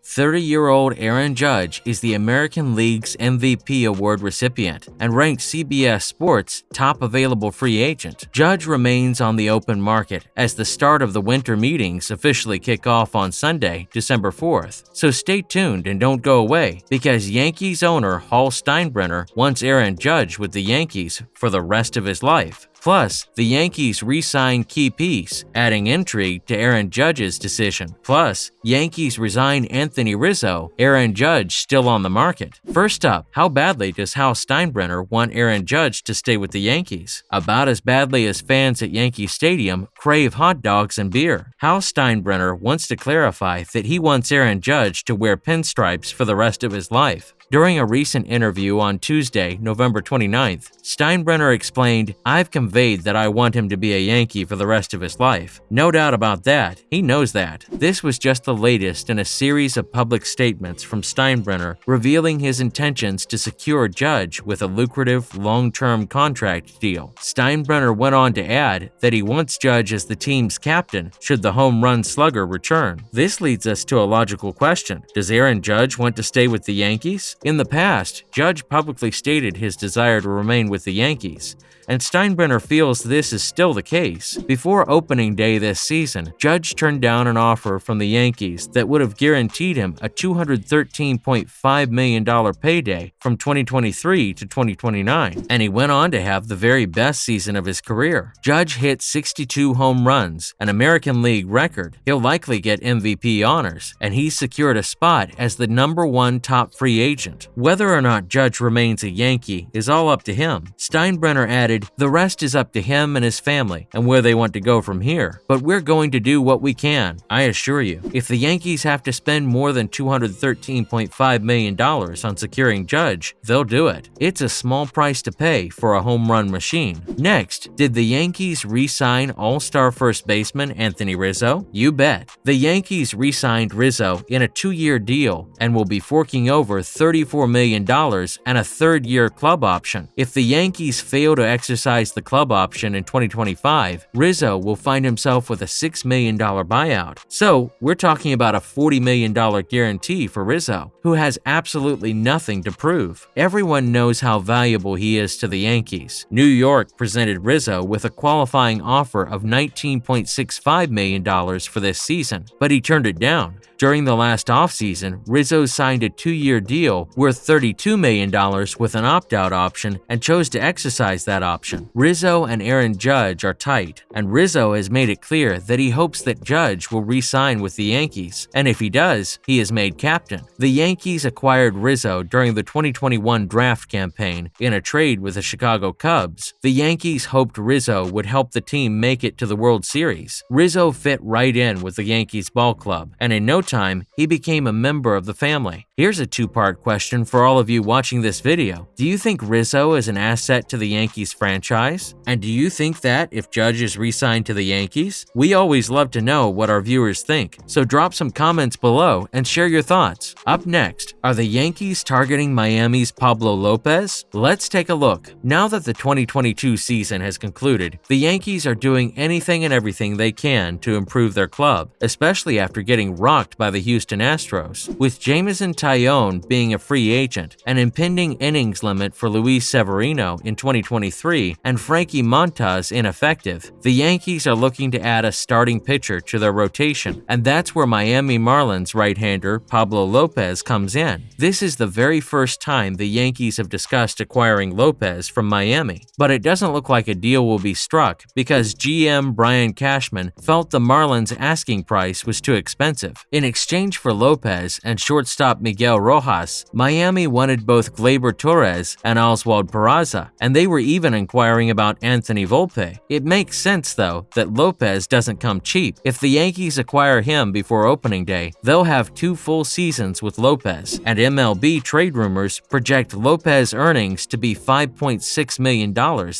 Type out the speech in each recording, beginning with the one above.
30-year-old Aaron Judge is the American League's MVP award recipient and ranked CBS Sports' top available free agent. Judge remains on the open market as the start of the winter meetings officially kick off on Sunday, December 4th. So stay tuned and don't go away, because Yankees owner Hal Steinbrenner wants Aaron Judge with the Yankees for the rest of his life. Plus, the Yankees re-signed key piece, adding intrigue to Aaron Judge's decision. Plus, Yankees resign Anthony Rizzo, Aaron Judge still on the market. First up, how badly does Hal Steinbrenner want Aaron Judge to stay with the Yankees? About as badly as fans at Yankee Stadium crave hot dogs and beer. Hal Steinbrenner wants to clarify that he wants Aaron Judge to wear pinstripes for the rest of his life. During a recent interview on Tuesday, November 29th, Steinbrenner explained, "I've conveyed that I want him to be a Yankee for the rest of his life. No doubt about that. He knows that." This was just the latest in a series of public statements from Steinbrenner revealing his intentions to secure Judge with a lucrative, long-term contract deal. Steinbrenner went on to add that he wants Judge as the team's captain should the home run slugger return. This leads us to a logical question. Does Aaron Judge want to stay with the Yankees? In the past, Judge publicly stated his desire to remain with the Yankees, and Steinbrenner feels this is still the case. Before opening day this season, Judge turned down an offer from the Yankees that would have guaranteed him a $213.5 million payday from 2023 to 2029, and he went on to have the very best season of his career. Judge hit 62 home runs, an American League record. He'll likely get MVP honors, and he's secured a spot as the #1 top free agent. Whether or not Judge remains a Yankee is all up to him. Steinbrenner added, "The rest is up to him and his family and where they want to go from here. But we're going to do what we can, I assure you. If the Yankees have to spend more than $213.5 million on securing Judge, they'll do it. It's a small price to pay for a home run machine." Next, did the Yankees re-sign All-Star first baseman Anthony Rizzo? You bet. The Yankees re-signed Rizzo in a 2-year deal and will be forking over $34 million and a third-year club option. If the Yankees fail to exercise the club option in 2025, Rizzo will find himself with a $6 million buyout. So, we're talking about a $40 million guarantee for Rizzo, who has absolutely nothing to prove. Everyone knows how valuable he is to the Yankees. New York presented Rizzo with a qualifying offer of $19.65 million for this season, but he turned it down. During the last offseason, Rizzo signed a 2-year deal worth $32 million with an opt-out option and chose to exercise that option. Rizzo and Aaron Judge are tight, and Rizzo has made it clear that he hopes that Judge will re-sign with the Yankees, and if he does, he is made captain. The Yankees acquired Rizzo during the 2021 draft campaign in a trade with the Chicago Cubs. The Yankees hoped Rizzo would help the team make it to the World Series. Rizzo fit right in with the Yankees ball club, and in no time, he became a member of the family. Here's a 2-part question for all of you watching this video. Do you think Rizzo is an asset to the Yankees franchise? And do you think that if Judge is re-signed to the Yankees? We always love to know what our viewers think, so drop some comments below and share your thoughts. Up next, are the Yankees targeting Miami's Pablo Lopez? Let's take a look. Now that the 2022 season has concluded, the Yankees are doing anything and everything they can to improve their club, especially after getting rocked by the Houston Astros. With Jameson Taillon being a free agent, an impending innings limit for Luis Severino in 2023, and Frankie Montas ineffective, the Yankees are looking to add a starting pitcher to their rotation, and that's where Miami Marlins right-hander Pablo Lopez comes in. This is the very first time the Yankees have discussed acquiring Lopez from Miami, but it doesn't look like a deal will be struck because GM Brian Cashman felt the Marlins' asking price was too expensive. In exchange for Lopez and shortstop Miguel Rojas, Miami wanted both Gleyber Torres and Oswald Peraza, and they were even inquiring about Anthony Volpe. It makes sense, though, that Lopez doesn't come cheap. If the Yankees acquire him before opening day, they'll have 2 full seasons with Lopez, and MLB trade rumors project Lopez earnings to be $5.6 million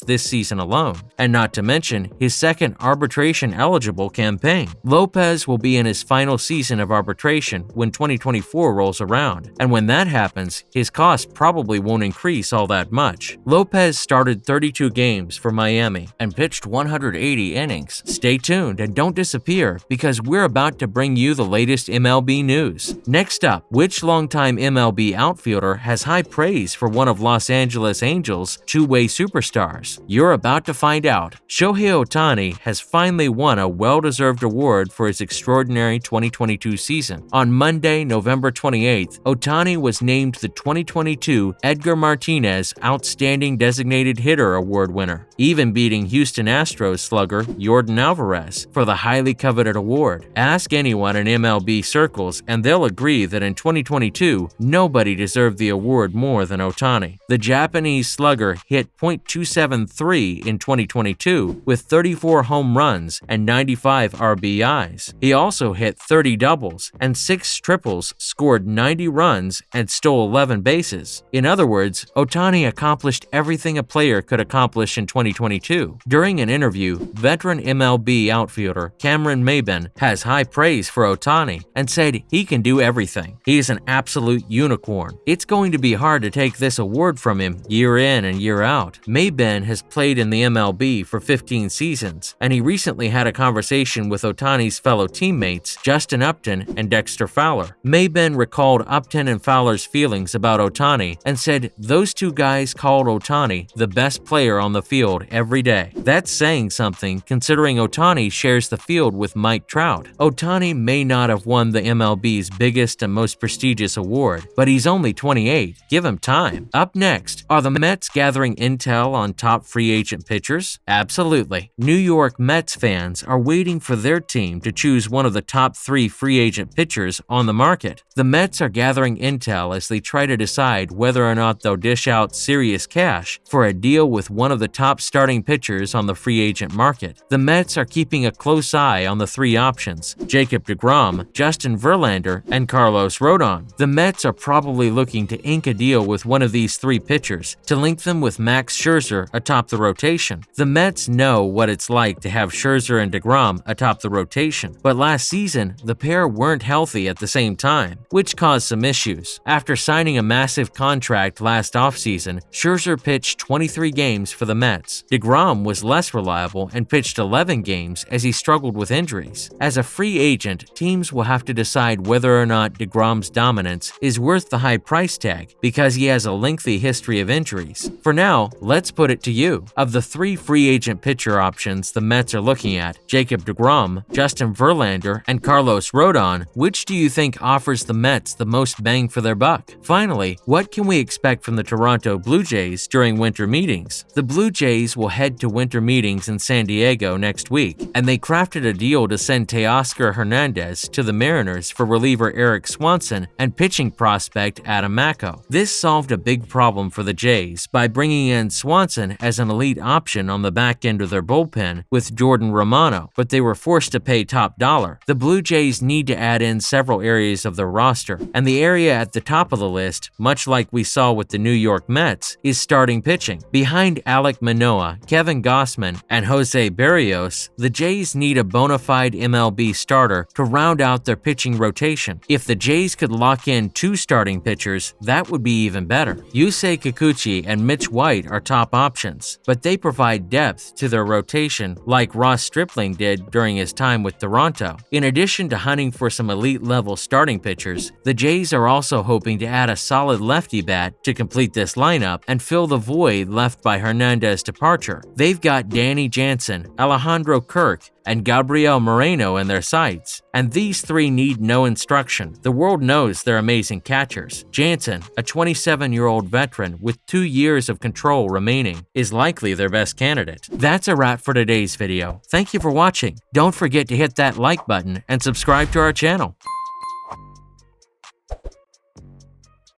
this season alone, and not to mention his second arbitration-eligible campaign. Lopez will be in his final season of arbitration when 2024 rolls around, and when that happens, his costs probably won't increase all that much. Lopez started 32 games for Miami and pitched 180 innings. Stay tuned and don't disappear because we're about to bring you the latest MLB news. Next up, which longtime MLB outfielder has high praise for one of Los Angeles Angels' two-way superstars? You're about to find out. Shohei Ohtani has finally won a well-deserved award for his extraordinary 2022 season. On Monday, November 28th, Ohtani was named the 2022 Edgar Martinez Outstanding Designated Hitter Award winner, even beating Houston Astros slugger Yordan Alvarez for the highly coveted award. Ask anyone in MLB circles and they'll agree that in 2022, nobody deserved the award more than Ohtani. The Japanese slugger hit .273 in 2022 with 34 home runs and 95 RBIs. He also hit 30 doubles and 6 triples, scored 90 runs, and stole 11 bases. In other words, Ohtani accomplished everything a player could accomplish in 2022. During an interview, veteran MLB outfielder Cameron Maybin has high praise for Ohtani and said he can do everything. He is an absolute unicorn. It's going to be hard to take this award from him year in and year out. Maybin has played in the MLB for 15 seasons, and he recently had a conversation with Ohtani's fellow teammates Justin Upton and Dexter Fowler. Maybin recalled Upton and Fowler's feelings about Ohtani and said those two guys called Ohtani the best player on the field every day. That's saying something considering Ohtani shares the field with Mike Trout. Ohtani may not have won the MLB's biggest and most prestigious award, but he's only 28. Give him time. Up next, are the Mets gathering intel on top free agent pitchers? Absolutely. New York Mets fans are waiting for their team to choose one of the top 3 free agent pitchers on the market. The Mets are gathering intel as they try to decide whether or not they'll dish out serious cash for a deal with one of the top starting pitchers on the free agent market. The Mets are keeping a close eye on the 3 options: Jacob deGrom, Justin Verlander, and Carlos Rodon. The Mets are probably looking to ink a deal with one of these 3 pitchers to link them with Max Scherzer atop the rotation. The Mets know what it's like to have Scherzer and deGrom atop the rotation, but last season, the pair weren't healthy at the same time, which caused some issues. After signing a massive contract last offseason, Scherzer pitched 23 games for the Mets. deGrom was less reliable and pitched 11 games as he struggled with injuries. As a free agent, teams will have to decide whether or not deGrom's dominance is worth the high price tag because he has a lengthy history of injuries. For now, let's put it to you. Of the 3 free agent pitcher options the Mets are looking at, Jacob deGrom, Justin Verlander, and Carlos Rodon, which do you think offers the Mets the most bang for their buck? Finally, what can we expect from the Toronto Blue Jays during winter meetings? The Blue Jays will head to winter meetings in San Diego next week, and they crafted a deal to send Teoscar Hernandez to the Mariners for reliever Eric Swanson and pitching prospect Adam Macko. This solved a big problem for the Jays by bringing in Swanson as an elite option on the back end of their bullpen with Jordan Romano, but they were forced to pay top dollar. The Blue Jays need to add in several areas of their roster, and the area at the top of the list, much like we saw with the New York Mets, is starting pitching. Behind Alek Manoah, Kevin Gausman, and Jose Berrios, the Jays need a bona fide MLB starter to round out their pitching rotation. If the Jays could lock in 2 starting pitchers, that would be even better. Yusei Kikuchi and Mitch White are top options, but they provide depth to their rotation like Ross Stripling did during his time with Toronto. In addition to hunting for some elite-level starting pitchers, the Jays are also hoping to add a solid lefty bat to complete this lineup and fill the void left by Hernandez's departure. They've got Danny Jansen, Alejandro Kirk, and Gabriel Moreno in their sights, and these 3 need no instruction. The world knows they're amazing catchers. Jansen, a 27-year-old veteran with 2 years of control remaining, is likely their best candidate. That's a wrap for today's video. Thank you for watching. Don't forget to hit that like button and subscribe to our channel.